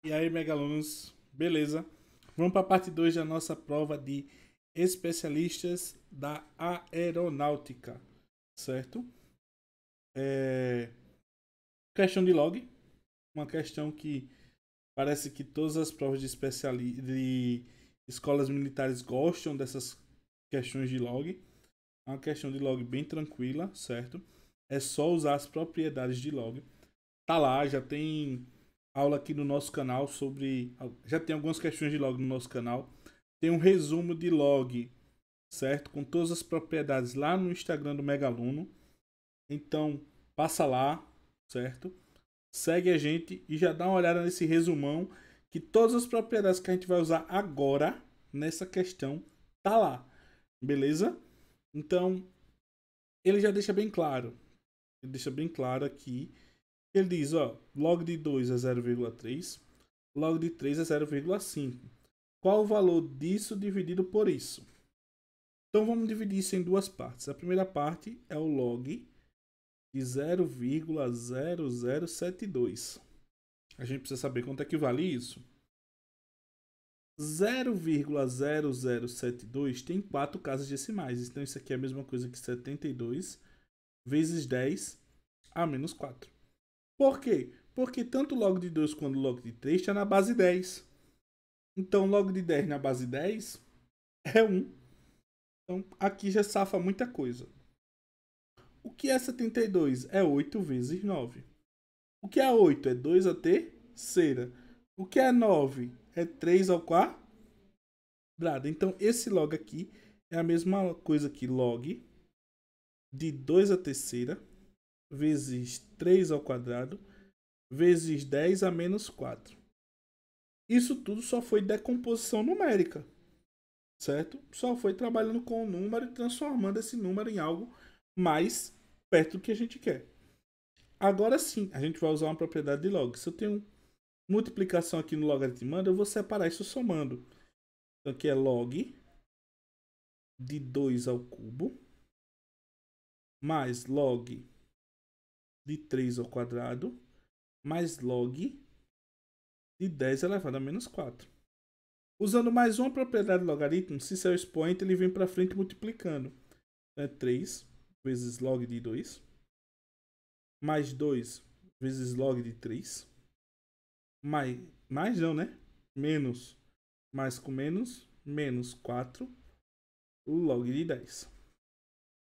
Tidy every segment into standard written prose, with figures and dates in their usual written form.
E aí, megalunos, beleza? Vamos para a parte 2 da nossa prova de especialistas da aeronáutica, certo? Questão de log, uma questão que parece que todas as provas de escolas militares gostam dessas questões de log. É uma questão de log bem tranquila, certo? É só usar as propriedades de log. Tá lá, já tem aula aqui no nosso canal sobre. Já tem algumas questões de log no nosso canal. Tem um resumo de log, certo? Com todas as propriedades lá no Instagram do Megaluno. Então, passa lá, certo? Segue a gente e já dá uma olhada nesse resumão. Que todas as propriedades que a gente vai usar agora nessa questão tá lá. Beleza? Então, ele já deixa bem claro. Ele deixa bem claro aqui. Ele diz, ó, log de 2 é 0,3, log de 3 é 0,5. Qual o valor disso dividido por isso? Então vamos dividir isso em duas partes. A primeira parte é o log de 0,0072. A gente precisa saber quanto é que vale isso. 0,0072 tem 4 casas decimais. Então isso aqui é a mesma coisa que 72 vezes 10 a menos 4. Por quê? Porque tanto o log de 2 quanto o log de 3 está na base 10. Então, log de 10 na base 10 é 1. Então, aqui já safa muita coisa. O que é 72? É 8 vezes 9. O que é 8? É 2 à terceira. O que é 9? É 3 ao quadrado. Então, esse log aqui é a mesma coisa que log de 2 à terceira vezes 3 ao quadrado vezes 10 a menos 4. Isso tudo só foi decomposição numérica, certo? Só foi trabalhando com o número e transformando esse número em algo mais perto do que a gente quer. Agora sim, a gente vai usar uma propriedade de log. Se eu tenho multiplicação aqui no logaritmando, eu vou separar isso somando. Então aqui é log de 2 ao cubo mais log de 3 ao quadrado mais log de 10 elevado a menos 4. Usando mais uma propriedade de logaritmo, se seu expoente ele vem para frente multiplicando. Então é 3 vezes log de 2 mais 2 vezes log de 3 mais não, né? Menos mais com menos, menos 4 log de 10.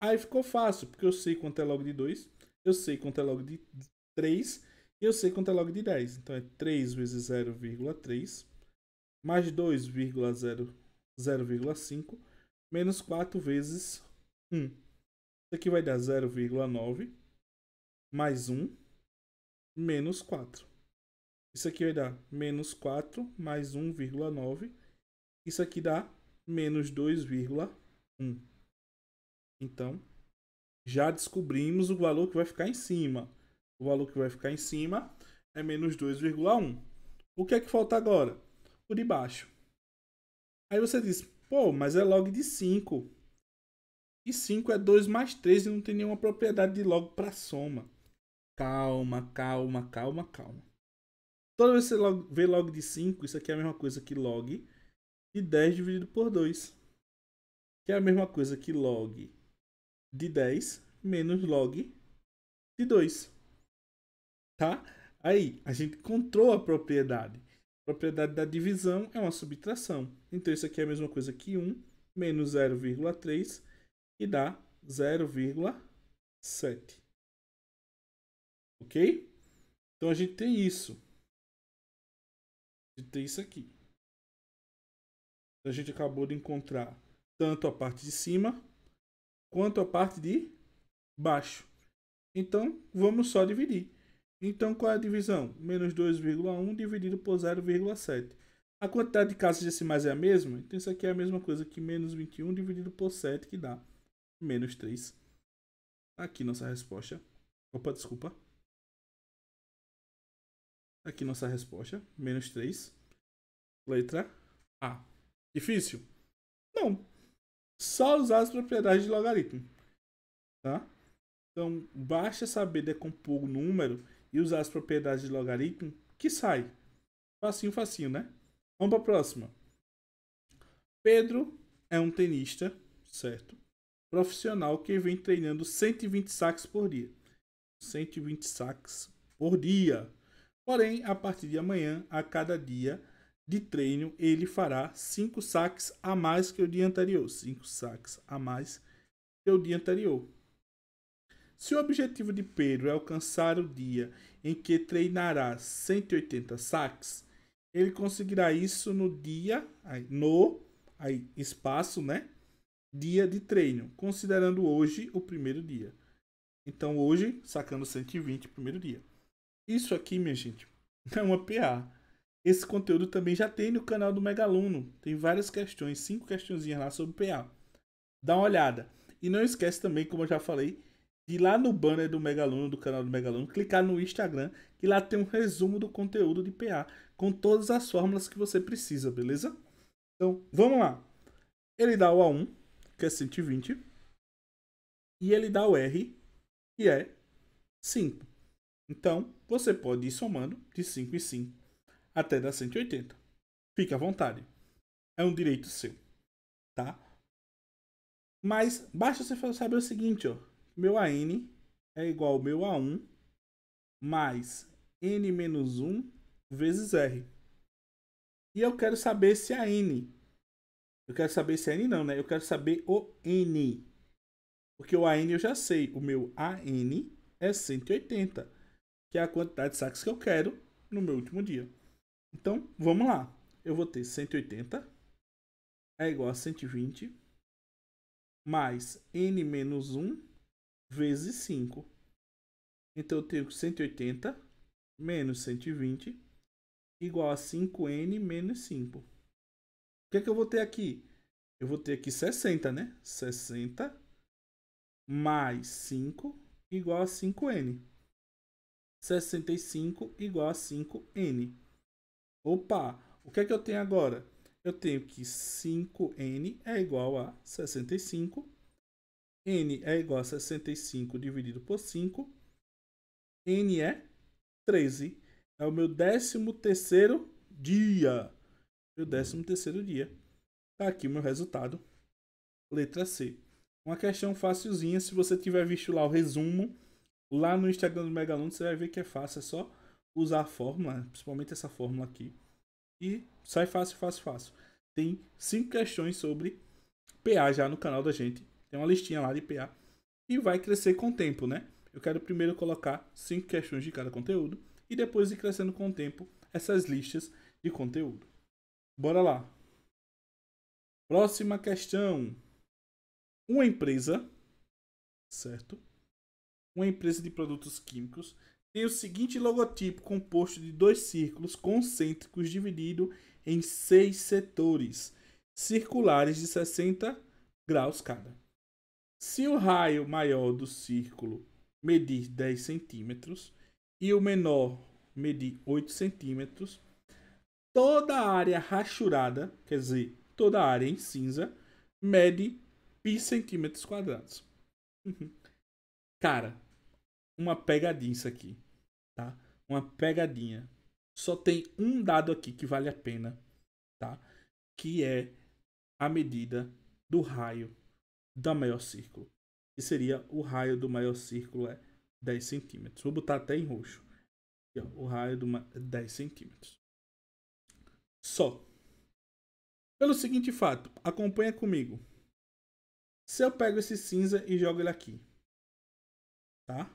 Aí ficou fácil, porque eu sei quanto é log de 2, eu sei quanto é log de 3 e eu sei quanto é log de 10. Então é 3 vezes 0,3 mais 2,0,5 menos 4 vezes 1. Isso aqui vai dar 0,9 mais 1 menos 4. Isso aqui vai dar menos 4 mais 1,9. Isso aqui dá menos 2,1. Então, já descobrimos o valor que vai ficar em cima. O valor que vai ficar em cima é menos 2,1. O que é que falta agora? O de baixo. Aí você diz, pô, mas é log de 5. E 5 é 2 mais 3 e não tem nenhuma propriedade de log para soma. Calma, calma, calma, calma. Toda vez que você vê log de 5, isso aqui é a mesma coisa que log de 10 dividido por 2. Que é a mesma coisa que log de 10 menos log de 2. Tá? Aí, a gente encontrou a propriedade. A propriedade da divisão é uma subtração. Então, isso aqui é a mesma coisa que 1 menos 0,3 e dá 0,7. Ok? Então, a gente tem isso. A gente tem isso aqui. A gente acabou de encontrar tanto a parte de cima quanto a parte de baixo. Então, vamos só dividir. Então, qual é a divisão? Menos 2,1 dividido por 0,7. A quantidade de casas decimais é a mesma? Então, isso aqui é a mesma coisa que menos 21 dividido por 7, que dá menos 3. Aqui nossa resposta. Opa, desculpa. Aqui nossa resposta. Menos 3. Letra A. Difícil? Não. Só usar as propriedades de logaritmo. Tá? Então, basta saber decompor o número e usar as propriedades de logaritmo que sai. Facinho, facinho, né? Vamos para a próxima. Pedro é um tenista, certo? Profissional que vem treinando 120 saques por dia. 120 saques por dia. Porém, a partir de amanhã, a cada dia de treino, ele fará 5 saques a mais que o dia anterior. 5 saques a mais que o dia anterior. Se o objetivo de Pedro é alcançar o dia em que treinará 180 saques, ele conseguirá isso no dia, espaço, né? Dia de treino, considerando hoje o primeiro dia. Então hoje, sacando 120, primeiro dia. Isso aqui, minha gente, é uma PA. Esse conteúdo também já tem no canal do Megaluno. Tem várias questões, 5 questõezinhas lá sobre PA. Dá uma olhada. E não esquece também, como eu já falei, de ir lá no banner do Megaluno, do canal do Megaluno, clicar no Instagram, que lá tem um resumo do conteúdo de PA, com todas as fórmulas que você precisa, beleza? Então, vamos lá. Ele dá o A1, que é 120, e ele dá o R, que é 5. Então, você pode ir somando de 5 em 5 até dar 180. Fique à vontade. É um direito seu, tá? Mas basta você saber o seguinte, ó. Meu AN é igual ao meu A1 mais N menos 1 vezes R. E eu quero saber se a N... Eu quero saber se a N não, né? Eu quero saber o N. Porque o AN eu já sei. O meu AN é 180. Que é a quantidade de saques que eu quero no meu último dia. Então, vamos lá. Eu vou ter 180 é igual a 120 mais N menos 1 vezes 5. Então, eu tenho 180 menos 120 igual a 5N menos 5. O que é que eu vou ter aqui? Eu vou ter aqui 60, né? 60 mais 5 igual a 5N. 65 igual a 5N. Opa, o que é que eu tenho agora? Eu tenho que 5N é igual a 65. N é igual a 65 dividido por 5. N é 13. É o meu 13º dia. Meu 13º dia. Tá aqui o meu resultado. Letra C. Uma questão facilzinha. Se você tiver visto lá o resumo, lá no Instagram do Megaluno, você vai ver que é fácil. É só usar a fórmula, principalmente essa fórmula aqui. E sai fácil, fácil, fácil. Tem 5 questões sobre PA já no canal da gente. Tem uma listinha lá de PA. E vai crescer com o tempo, né? Eu quero primeiro colocar 5 questões de cada conteúdo. E depois ir crescendo com o tempo essas listas de conteúdo. Bora lá. Próxima questão. Uma empresa, certo? Uma empresa de produtos químicos tem o seguinte logotipo composto de 2 círculos concêntricos dividido em 6 setores circulares de 60 graus cada. Se o raio maior do círculo medir 10 centímetros e o menor medir 8 centímetros, toda a área rachurada, quer dizer, toda a área em cinza, mede pi centímetros quadrados. Cara, uma pegadinha isso aqui, tá? Uma pegadinha. Só tem um dado aqui que vale a pena, tá? Que é a medida do raio do maior círculo. Que seria o raio do maior círculo é 10 centímetros. Vou botar até em roxo. Aqui, ó, o raio do 10 centímetros. Só. Pelo seguinte fato, acompanha comigo. Se eu pego esse cinza e jogo ele aqui, tá?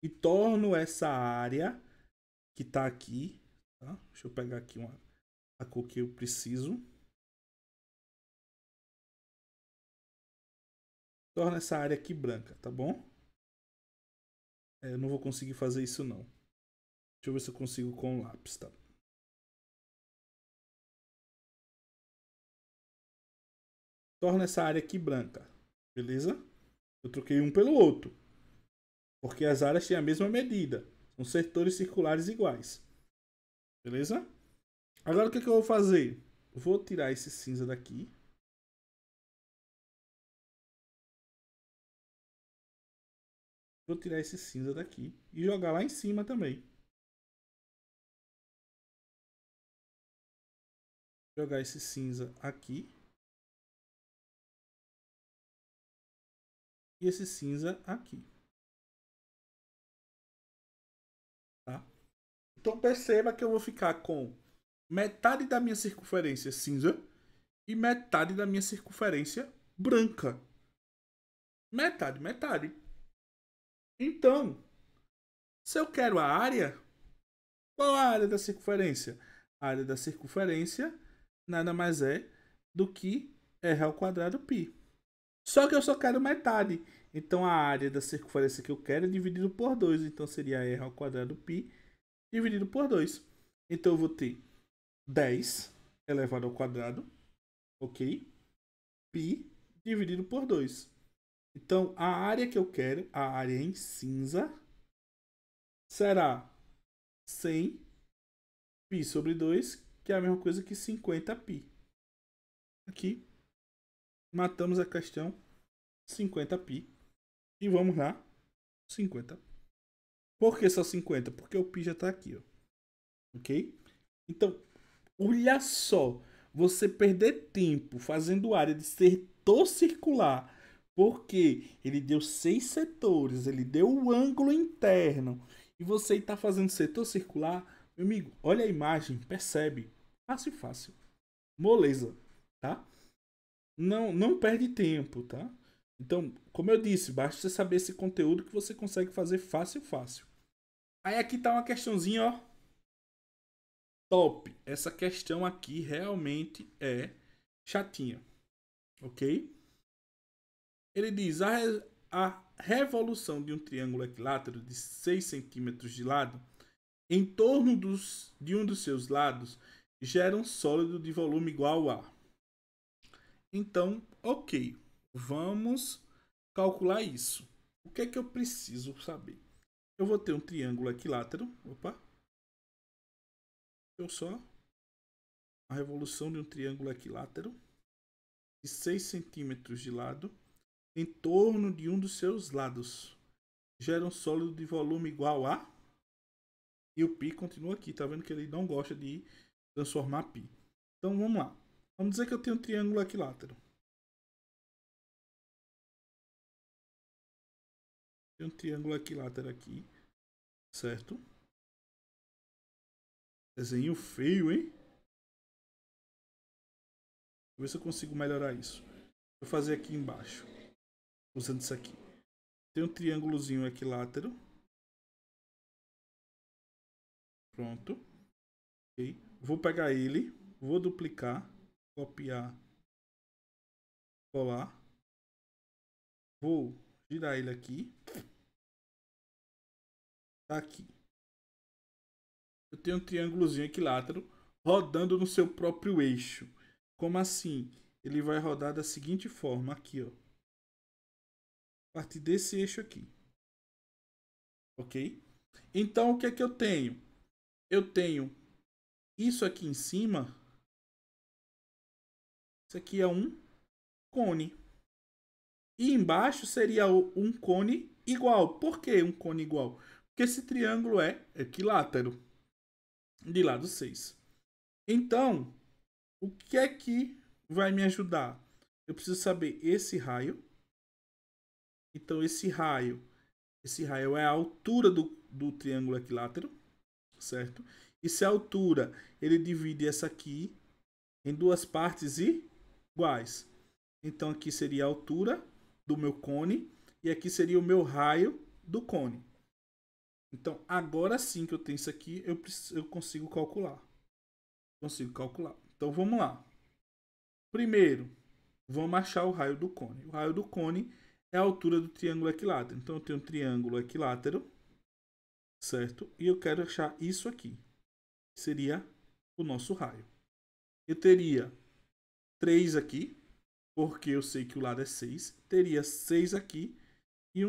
E torno essa área que tá aqui, tá? Deixa eu pegar aqui a cor que eu preciso. Torna essa área aqui branca, tá bom? Eu não vou conseguir fazer isso não. Deixa eu ver se eu consigo com o lápis, tá? Torna essa área aqui branca, beleza? Eu troquei um pelo outro, porque as áreas têm a mesma medida. São setores circulares iguais, beleza? Agora o que, que eu vou fazer? Vou tirar esse cinza daqui. Vou tirar esse cinza daqui e jogar lá em cima também. Jogar esse cinza aqui. E esse cinza aqui. Tá? Então perceba que eu vou ficar com metade da minha circunferência cinza e metade da minha circunferência branca. Metade, metade. Então, se eu quero a área, qual a área da circunferência? A área da circunferência nada mais é do que r ao quadrado π. Só que eu só quero metade. Então a área da circunferência que eu quero é dividido por 2. Então seria r ao quadrado π dividido por 2. Então eu vou ter 10 elevado ao quadrado, ok? Π dividido por 2. Então a área que eu quero, a área em cinza, será 100 π sobre 2, que é a mesma coisa que 50 π. Aqui, matamos a questão 50 π. E vamos lá, 50. Por que só 50? Porque o π já está aqui, ó. Ok? Então, olha só, você perder tempo fazendo área de setor circular, porque ele deu 6 setores, ele deu o ângulo interno, e você está fazendo setor circular, meu amigo, olha a imagem, percebe? Fácil, fácil. Moleza, tá? Não perde tempo, tá? Então, como eu disse, basta você saber esse conteúdo que você consegue fazer fácil, fácil. Aí aqui tá uma questãozinha, ó. Top. Essa questão aqui realmente é chatinha, ok? Ele diz, a revolução de um triângulo equilátero de 6 centímetros de lado em torno de um dos seus lados gera um sólido de volume igual a... Então, ok, vamos calcular isso. O que é que eu preciso saber? Eu vou ter um triângulo equilátero. Opa. Eu só. A revolução de um triângulo equilátero de 6 centímetros de lado em torno de um dos seus lados gera um sólido de volume igual a... E o π continua aqui. Tá vendo que ele não gosta de transformar π. Então vamos lá. Vamos dizer que eu tenho um triângulo equilátero. Tem um triângulo equilátero aqui, certo? Desenho feio, hein? Vou ver se eu consigo melhorar isso. Vou fazer aqui embaixo, usando isso aqui. Tem um triângulozinho equilátero. Pronto. Okay. Vou pegar ele, vou duplicar, copiar, colar. Vou girar ele aqui. Tá aqui. Eu tenho um triângulozinho equilátero rodando no seu próprio eixo. Como assim? Ele vai rodar da seguinte forma, aqui, ó. A partir desse eixo aqui. Ok? Então, o que é que eu tenho? Eu tenho isso aqui em cima. Isso aqui é um cone. E embaixo seria um cone igual. Por que um cone igual? Porque esse triângulo é equilátero. De lado 6. Então, o que é que vai me ajudar? Eu preciso saber esse raio. Então, esse raio é a altura do triângulo equilátero, certo? E se a altura, ele divide essa aqui em duas partes iguais. Então, aqui seria a altura do meu cone e aqui seria o meu raio do cone. Então, agora sim que eu tenho isso aqui, eu consigo calcular. Então, vamos lá. Primeiro, vamos achar o raio do cone. O raio do cone é a altura do triângulo equilátero. Então, eu tenho um triângulo equilátero, certo? E eu quero achar isso aqui. Seria o nosso raio. Eu teria 3 aqui, porque eu sei que o lado é 6. Teria 6 aqui e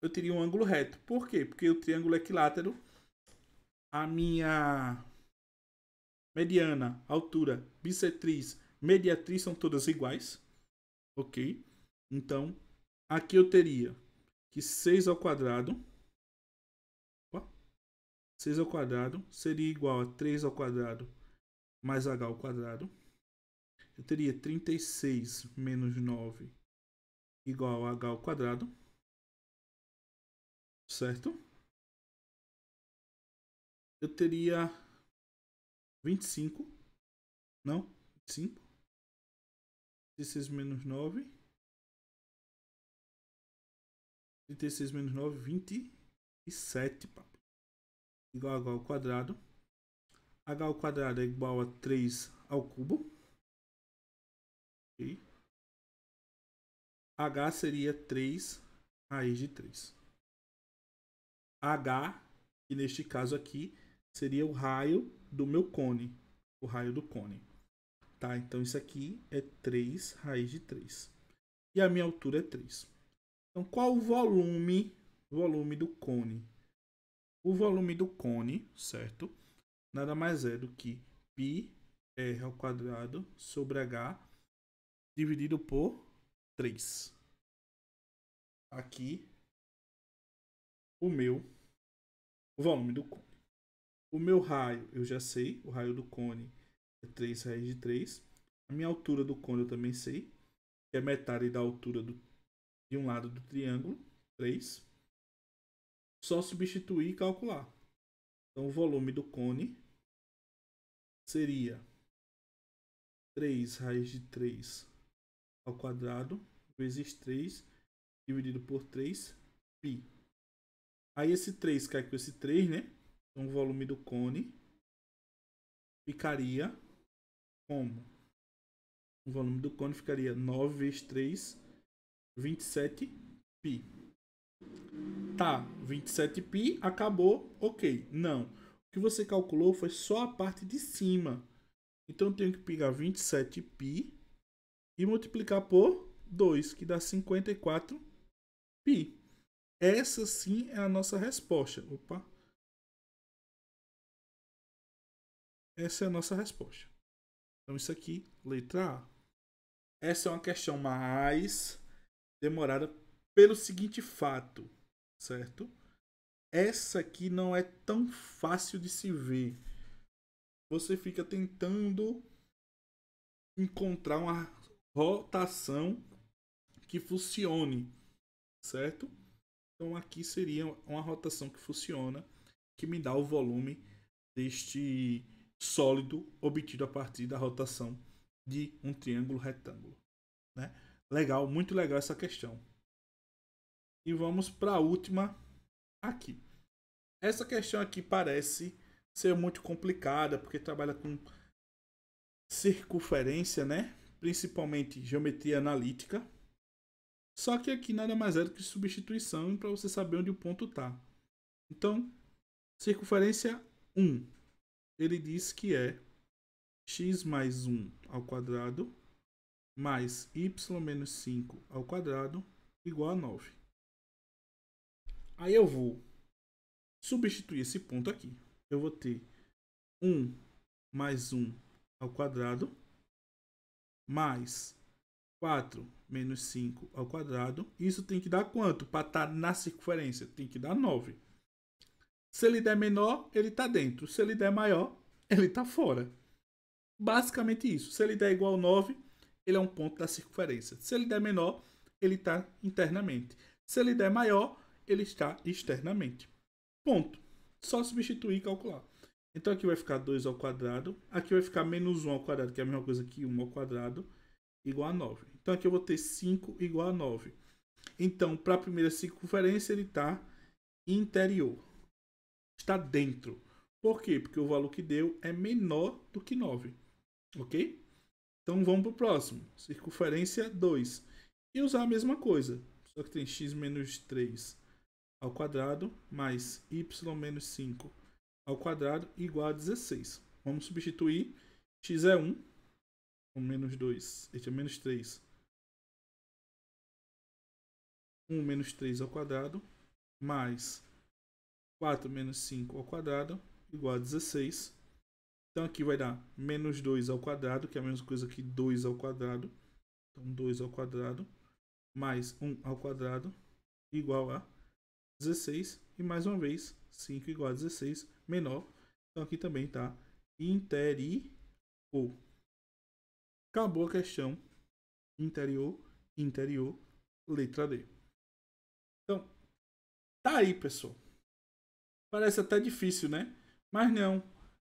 eu teria um ângulo reto. Por quê? Porque o triângulo equilátero, a minha mediana, altura, bissetriz, mediatriz são todas iguais. Ok? Então, aqui eu teria que 6 ao quadrado. 6 ao quadrado seria igual a 3 ao quadrado mais h ao quadrado. Eu teria 36 menos 9 igual a h ao quadrado. Certo? Eu teria 25. Não? 25. 36 menos 9. 36 menos 9, 27. Papo. Igual a h ao quadrado. H ao quadrado é igual a 3 ao cubo. Okay. H seria 3 raiz de 3. H, que neste caso aqui, seria o raio do meu cone. O raio do cone. Tá? Então isso aqui é 3 raiz de 3. E a minha altura é 3. Então qual o volume do cone? O volume do cone, certo? Nada mais é do que πr ao quadrado sobre h dividido por 3. Aqui o volume do cone. O meu raio, eu já sei, o raio do cone é 3 raiz de 3. A minha altura do cone eu também sei, que é metade da altura de um lado do triângulo, 3. Só substituir e calcular. Então o volume do cone seria 3 raiz de 3 ao quadrado vezes 3 dividido por 3 π. Aí esse 3 cai com esse 3, né? Então o volume do cone ficaria como? O volume do cone ficaria 9 vezes 3, 27 π. Tá, 27 π, acabou, ok. Não, o que você calculou foi só a parte de cima. Então eu tenho que pegar 27 π e multiplicar por 2, que dá 54 π. Essa sim é a nossa resposta. Opa. Essa é a nossa resposta. Então isso aqui, letra A. Essa é uma questão mais demorada pelo seguinte fato, certo? Essa aqui não é tão fácil de se ver. Você fica tentando encontrar uma rotação que funcione, certo? Então aqui seria uma rotação que funciona, que me dá o volume deste sólido obtido a partir da rotação de um triângulo retângulo, né? Legal, muito legal essa questão. E vamos para a última aqui. Essa questão aqui parece ser muito complicada, porque trabalha com circunferência, né? Principalmente geometria analítica. Só que aqui nada mais é do que substituição para você saber onde o ponto está. Então, circunferência 1. Ele diz que é x mais 1 ao quadrado mais y menos 5 ao quadrado igual a 9. Aí eu vou substituir esse ponto aqui. Eu vou ter 1 mais 1 ao quadrado mais 4 menos 5 ao quadrado. Isso tem que dar quanto para estar na circunferência? Tem que dar 9. Se ele der menor, ele está dentro. Se ele der maior, ele está fora. Basicamente isso. Se ele der igual a 9, ele é um ponto da circunferência. Se ele der menor, ele está internamente. Se ele der maior, ele está externamente. Ponto. Só substituir e calcular. Então aqui vai ficar 2 ao quadrado. Aqui vai ficar menos 1 ao quadrado, que é a mesma coisa que 1 ao quadrado, igual a 9. Então aqui eu vou ter 5 igual a 9. Então, para a primeira circunferência, ele está interior. Está dentro. Por quê? Porque o valor que deu é menor do que 9. Ok? Então vamos para o próximo. Circunferência 2. E usar a mesma coisa. Só que tem x menos 3 ao quadrado mais y menos 5 ao quadrado igual a 16. Vamos substituir. X é 1. Com menos 2. Este é menos 3. 1 menos 3 ao quadrado mais 4 menos 5 ao quadrado igual a 16. Então aqui vai dar menos 2 ao quadrado, que é a mesma coisa que 2 ao quadrado. Então 2 ao quadrado mais 1 ao quadrado igual a 16. E mais uma vez, 5 igual a 16 menor. Então aqui também está interior. ou. Acabou a questão. Interior, interior, letra D. Então, tá aí, pessoal. Parece até difícil, né? Mas não.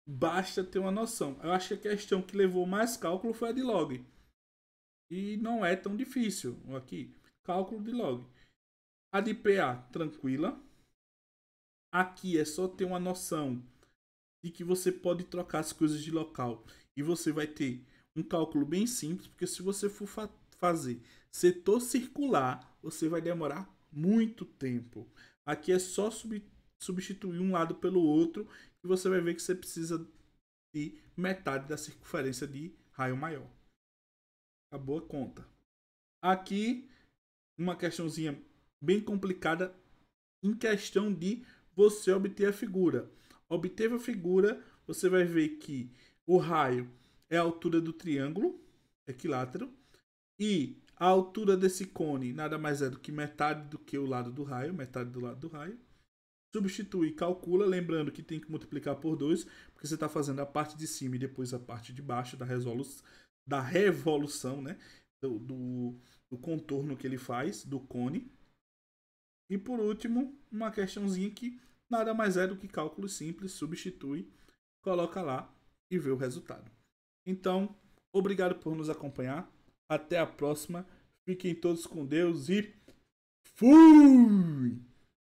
Basta ter uma noção. Eu acho que a questão que levou mais cálculo foi a de log. E não é tão difícil aqui. Cálculo de log. A de PA, tranquila. Aqui é só ter uma noção de que você pode trocar as coisas de local. E você vai ter um cálculo bem simples. Porque se você for fazer setor circular, você vai demorar muito tempo. Aqui é só substituir um lado pelo outro. E você vai ver que você precisa de metade da circunferência de raio maior. Acabou a conta. Aqui, uma questãozinha bem complicada em questão de você obter a figura. Obteve a figura, você vai ver que o raio é a altura do triângulo equilátero e a altura desse cone nada mais é do que metade do que o lado do raio, metade do lado do raio. Substitui e calcula, lembrando que tem que multiplicar por 2, porque você está fazendo a parte de cima e depois a parte de baixo da revolução, né? Do contorno que ele faz, do cone. E por último, uma questãozinha que nada mais é do que cálculo simples, substitui, coloca lá e vê o resultado. Então, obrigado por nos acompanhar. Até a próxima. Fiquem todos com Deus e fui!